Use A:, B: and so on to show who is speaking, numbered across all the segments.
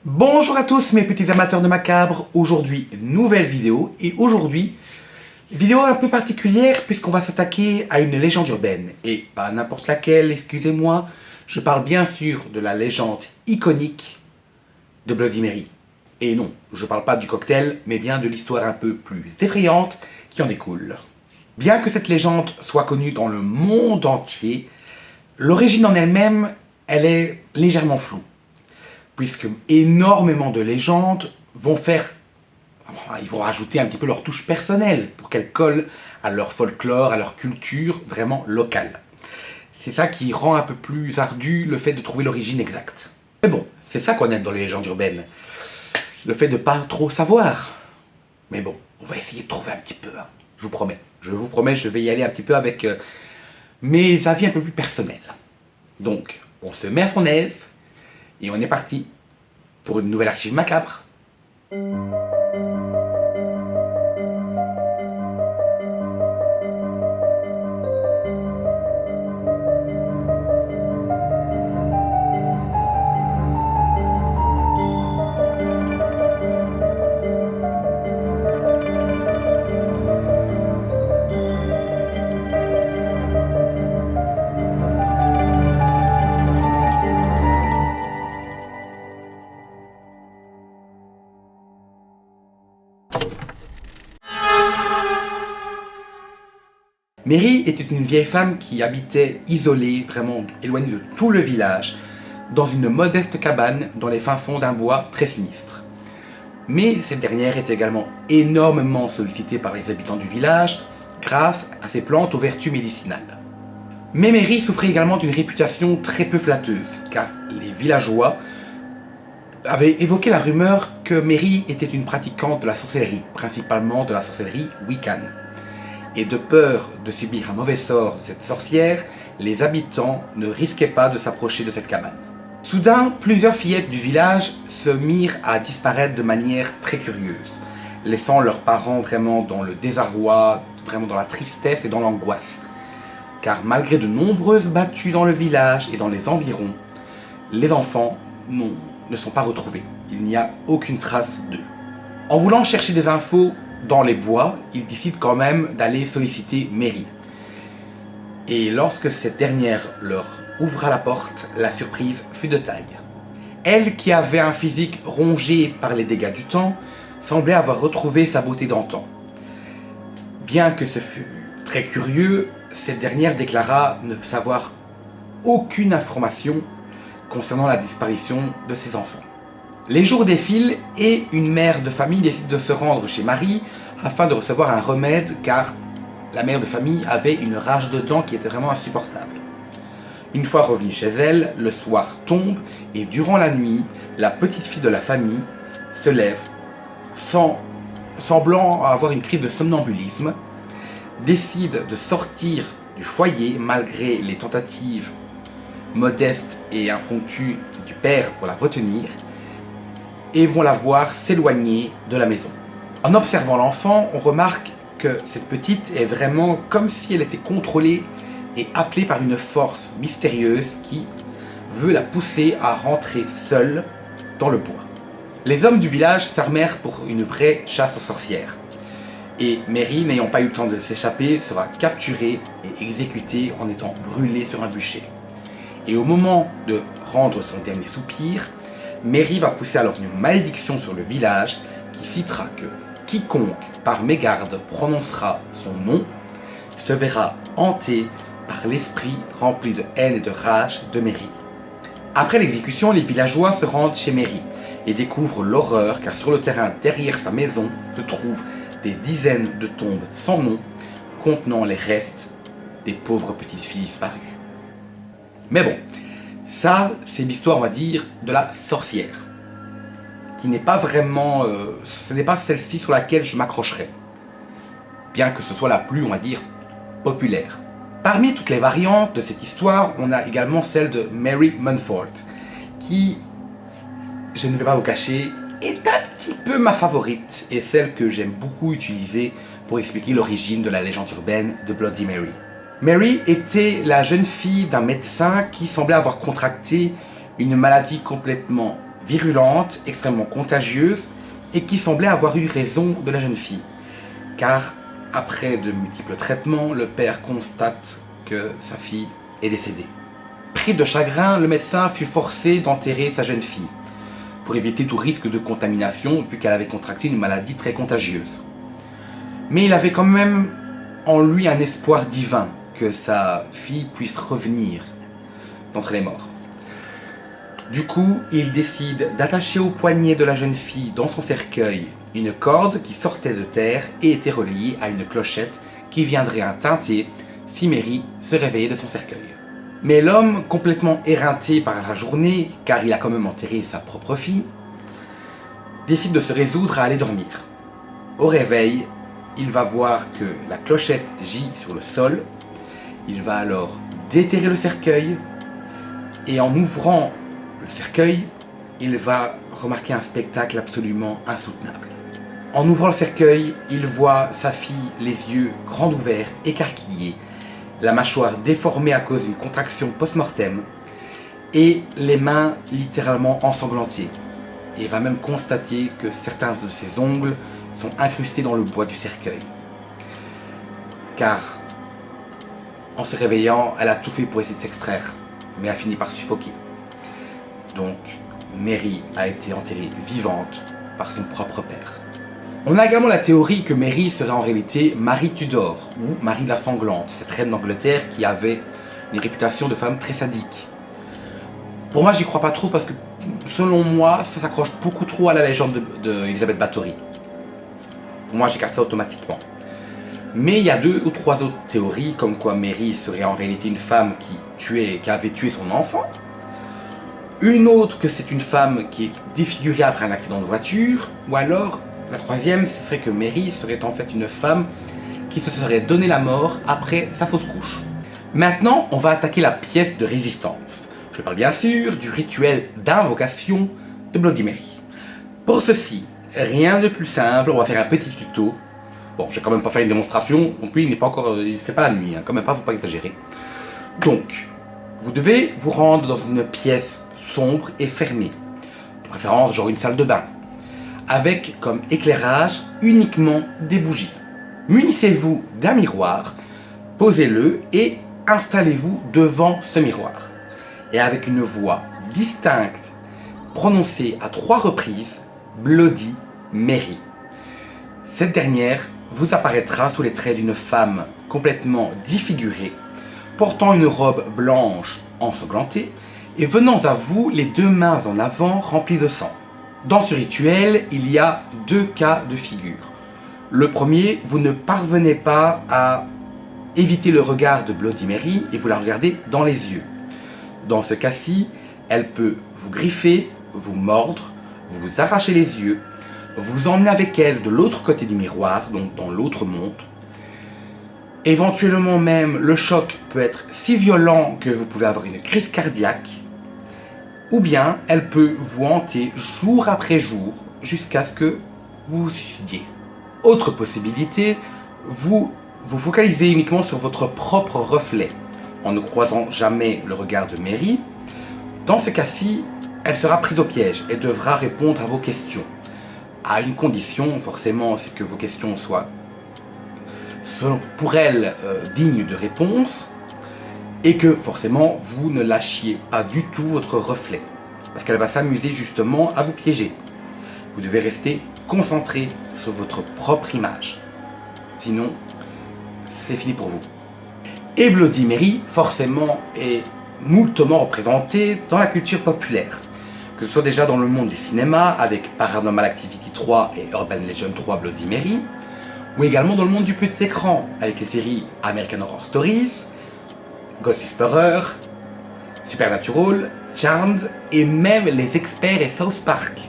A: Bonjour à tous mes petits amateurs de macabre, aujourd'hui nouvelle vidéo et aujourd'hui vidéo un peu particulière puisqu'on va s'attaquer à une légende urbaine et pas n'importe laquelle, excusez-moi, je parle bien sûr de la légende iconique de Bloody Mary. Et non, je parle pas du cocktail mais bien de l'histoire un peu plus effrayante qui en découle. Bien que cette légende soit connue dans le monde entier, l'origine en elle-même, elle est légèrement floue. Puisque énormément de légendes vont ils vont rajouter un petit peu leur touche personnelle pour qu'elles collent à leur folklore, à leur culture vraiment locale. C'est ça qui rend un peu plus ardu le fait de trouver l'origine exacte. Mais bon, c'est ça qu'on aime dans les légendes urbaines. Le fait de pas trop savoir. Mais bon, on va essayer de trouver un petit peu, hein. Je vous promets. Je vous promets, je vais y aller un petit peu avec mes avis un peu plus personnels. Donc, on se met à son aise. Et on est parti pour une nouvelle archive macabre. Mary était une vieille femme qui habitait isolée, vraiment éloignée de tout le village, dans une modeste cabane dans les fins fonds d'un bois très sinistre. Mais cette dernière était également énormément sollicitée par les habitants du village grâce à ses plantes aux vertus médicinales. Mais Mary souffrait également d'une réputation très peu flatteuse, car les villageois avaient évoqué la rumeur que Mary était une pratiquante de la sorcellerie, principalement de la sorcellerie Wiccan. Et de peur de subir un mauvais sort de cette sorcière, les habitants ne risquaient pas de s'approcher de cette cabane. Soudain, plusieurs fillettes du village se mirent à disparaître de manière très curieuse, laissant leurs parents vraiment dans le désarroi, vraiment dans la tristesse et dans l'angoisse. Car malgré de nombreuses battues dans le village et dans les environs, les enfants ne sont pas retrouvés. Il n'y a aucune trace d'eux. En voulant chercher des infos dans les bois, ils décident quand même d'aller solliciter Mary. Et lorsque cette dernière leur ouvra la porte, la surprise fut de taille. Elle, qui avait un physique rongé par les dégâts du temps, semblait avoir retrouvé sa beauté d'antan. Bien que ce fût très curieux, cette dernière déclara ne savoir aucune information concernant la disparition de ses enfants. Les jours défilent et une mère de famille décide de se rendre chez Marie afin de recevoir un remède car la mère de famille avait une rage de dents qui était vraiment insupportable. Une fois revenue chez elle, le soir tombe et durant la nuit, la petite fille de la famille se lève semblant avoir une crise de somnambulisme, décide de sortir du foyer malgré les tentatives modestes et infructueuses du père pour la retenir, et vont la voir s'éloigner de la maison. En observant l'enfant, on remarque que cette petite est vraiment comme si elle était contrôlée et appelée par une force mystérieuse qui veut la pousser à rentrer seule dans le bois. Les hommes du village s'armèrent pour une vraie chasse aux sorcières. Et Mary, n'ayant pas eu le temps de s'échapper, sera capturée et exécutée en étant brûlée sur un bûcher. Et au moment de rendre son dernier soupir, Mary va pousser alors une malédiction sur le village qui citera que quiconque par mégarde prononcera son nom se verra hanté par l'esprit rempli de haine et de rage de Mary. Après l'exécution, les villageois se rendent chez Mary et découvrent l'horreur car sur le terrain derrière sa maison se trouvent des dizaines de tombes sans nom contenant les restes des pauvres petites filles disparues. Mais bon, ça, c'est l'histoire, on va dire, de la sorcière, qui n'est pas vraiment, ce n'est pas celle-ci sur laquelle je m'accrocherai, bien que ce soit la plus, on va dire, populaire. Parmi toutes les variantes de cette histoire, on a également celle de Mary Munford, qui, je ne vais pas vous cacher, est un petit peu ma favorite, et celle que j'aime beaucoup utiliser pour expliquer l'origine de la légende urbaine de Bloody Mary. Mary était la jeune fille d'un médecin qui semblait avoir contracté une maladie complètement virulente, extrêmement contagieuse, et qui semblait avoir eu raison de la jeune fille. Car, après de multiples traitements, le père constate que sa fille est décédée. Pris de chagrin, le médecin fut forcé d'enterrer sa jeune fille, pour éviter tout risque de contamination, vu qu'elle avait contracté une maladie très contagieuse. Mais il avait quand même en lui un espoir divin que sa fille puisse revenir d'entre les morts. Du coup, il décide d'attacher au poignet de la jeune fille dans son cercueil une corde qui sortait de terre et était reliée à une clochette qui viendrait à tinter si Mary se réveillait de son cercueil. Mais l'homme, complètement éreinté par la journée, car il a quand même enterré sa propre fille, décide de se résoudre à aller dormir. Au réveil, il va voir que la clochette gît sur le sol. Il va alors déterrer le cercueil et en ouvrant le cercueil, il va remarquer un spectacle absolument insoutenable. En ouvrant le cercueil, il voit sa fille les yeux grands ouverts, écarquillés, la mâchoire déformée à cause d'une contraction post-mortem et les mains littéralement ensanglantées. Et il va même constater que certains de ses ongles sont incrustés dans le bois du cercueil. Car, en se réveillant, elle a tout fait pour essayer de s'extraire, mais a fini par suffoquer. Donc, Mary a été enterrée vivante par son propre père. On a également la théorie que Mary serait en réalité Marie Tudor, ou Marie la Sanglante, cette reine d'Angleterre qui avait une réputation de femme très sadique. Pour moi, j'y crois pas trop parce que, selon moi, ça s'accroche beaucoup trop à la légende d'Elizabeth Bathory. Pour moi, j'écarte ça automatiquement. Mais il y a 2 ou 3 autres théories, comme quoi Mary serait en réalité une femme qui avait tué son enfant. Une autre que c'est une femme qui est défigurée après un accident de voiture. Ou alors, la troisième, ce serait que Mary serait en fait une femme qui se serait donné la mort après sa fausse couche. Maintenant, on va attaquer la pièce de résistance. Je parle bien sûr du rituel d'invocation de Bloody Mary. Pour ceci, rien de plus simple, on va faire un petit tuto. Bon, je vais quand même pas faire une démonstration, donc lui il n'est pas encore, c'est pas la nuit, hein, quand même pas, faut pas exagérer. Donc, vous devez vous rendre dans une pièce sombre et fermée, de préférence genre une salle de bain, avec comme éclairage uniquement des bougies. Munissez-vous d'un miroir, posez-le et installez-vous devant ce miroir. Et avec une voix distincte, prononcée à 3 reprises, Bloody Mary. Cette dernière vous apparaîtra sous les traits d'une femme complètement défigurée, portant une robe blanche ensanglantée et venant à vous les 2 mains en avant remplies de sang. Dans ce rituel, il y a 2 cas de figure. Le premier, vous ne parvenez pas à éviter le regard de Bloody Mary et vous la regardez dans les yeux. Dans ce cas-ci, elle peut vous griffer, vous mordre, vous arracher les yeux, vous emmener avec elle de l'autre côté du miroir, donc dans l'autre monde. Éventuellement même, le choc peut être si violent que vous pouvez avoir une crise cardiaque, ou bien elle peut vous hanter jour après jour jusqu'à ce que vous vous suicidiez. Autre possibilité, vous vous focalisez uniquement sur votre propre reflet, en ne croisant jamais le regard de Mary. Dans ce cas-ci, elle sera prise au piège et devra répondre à vos questions. À une condition, forcément, c'est que vos questions soient pour elle dignes de réponse et que forcément vous ne lâchiez pas du tout votre reflet parce qu'elle va s'amuser justement à vous piéger. Vous devez rester concentré sur votre propre image. Sinon, c'est fini pour vous. Et Bloody Mary, forcément, est moultement représentée dans la culture populaire. Que ce soit déjà dans le monde du cinéma, avec Paranormal Activity 3 et Urban Legend 3 Bloody Mary, ou également dans le monde du petit écran, avec les séries American Horror Stories, Ghost Whisperer, Supernatural, Charmed, et même les Experts et South Park.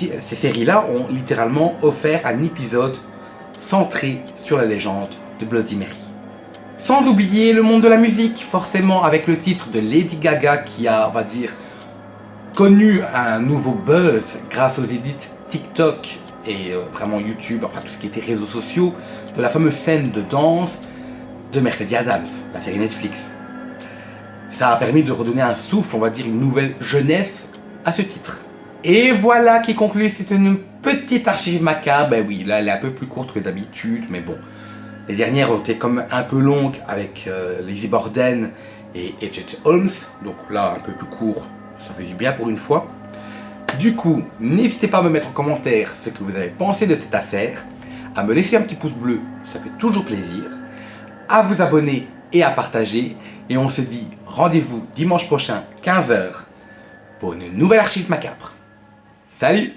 A: Ces séries-là ont littéralement offert un épisode centré sur la légende de Bloody Mary. Sans oublier le monde de la musique, forcément avec le titre de Lady Gaga qui a, on va dire, connu un nouveau buzz grâce aux edits TikTok et vraiment YouTube, enfin tout ce qui était réseaux sociaux, de la fameuse scène de danse de Mercredi Addams, la série Netflix. Ça a permis de redonner un souffle, on va dire une nouvelle jeunesse à ce titre. Et voilà qui conclut cette une petite archive macabre. Ben oui, là elle est un peu plus courte que d'habitude, mais bon. Les dernières ont été comme un peu longues avec Lizzie Borden et H.H. Holmes. Donc là, un peu plus court, ça fait du bien pour une fois. Du coup, n'hésitez pas à me mettre en commentaire ce que vous avez pensé de cette affaire, à me laisser un petit pouce bleu, ça fait toujours plaisir, à vous abonner et à partager. Et on se dit rendez-vous dimanche prochain, 15 h, pour une nouvelle archive macabre. Salut!